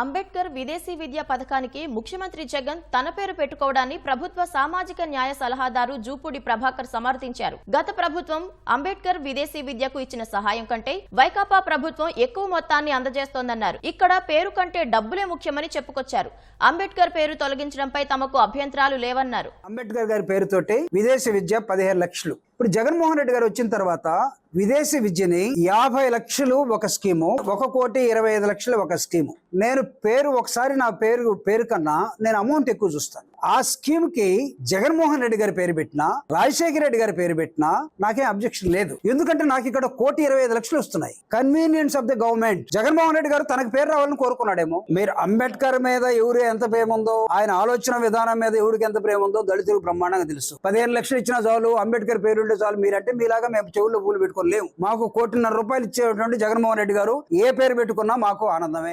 అంబేద్కర్ విదేశీ విద్య పథకానికి ముఖ్యమంత్రి జగన్ తన పేరు పెట్టుకోవడాన్ని ప్రభుత్వ సామాజిక న్యాయ సలహాదారు జూపూడి ప్రభాకర్ సమర్థించారు. గత ప్రభుత్వం అంబేద్కర్ విదేశీ విద్యకు ఇచ్చిన సహాయం కంటే వైకాపా ప్రభుత్వం ఎక్కువ మొత్తాన్ని అందజేస్తోందన్నారు. ఇక్కడ పేరు కంటే డబ్బులే ముఖ్యమని చెప్పుకొచ్చారు. అంబేద్కర్ పేరు తొలగించడంపై తమకు అభ్యంతరాలు లేవన్నారు. అంబేద్కర్ గారి పేరుతోటి విదేశీ విద్య 15 లక్షలు. ఇప్పుడు జగన్మోహన్ రెడ్డి గారు వచ్చిన తర్వాత విదేశీ విద్యని 50 లక్షలు ఒక స్కీము, 1,25,00,000 ఒక స్కీము. నేను పేరు ఒకసారి నా పేరు కన్నా నేను అమౌంట్ ఎక్కువ చూస్తాను. ఆ స్కీమ్ కి జగన్మోహన్ రెడ్డి గారి పేరు పెట్టినా, రాజశేఖర రెడ్డి గారి పేరు పెట్టినా నాకేం అబ్జెక్షన్ లేదు. ఎందుకంటే నాకు ఇక్కడ 1,25,00,000 వస్తున్నాయి. Convenience of the government. Jaganmohan Reddy గారు తనకు పేరు రావాలని కోరుకున్నాడేమో. మీరు అంబేద్కర్ మీద ఎవరు ఎంత ప్రేమ ఉందో, ఆయన ఆలోచన విధానం మీద ఎవరికి ఎంత ప్రేమ ఉందో దళితులకు బ్రహ్మాండంగా తెలుసు. 15 లక్షలు ఇచ్చిన చాలు, అంబేద్కర్ పేరు చాలు. మీరంటే మీలాగా మేము చెవుల్లో పూలు పెట్టుకోలేము. మాకు 1,50,00,000 రూపాయలు ఇచ్చేటువంటి జగన్మోహన్ రెడ్డి గారు ఏ పేరు పెట్టుకున్నా మాకు ఆనందమే.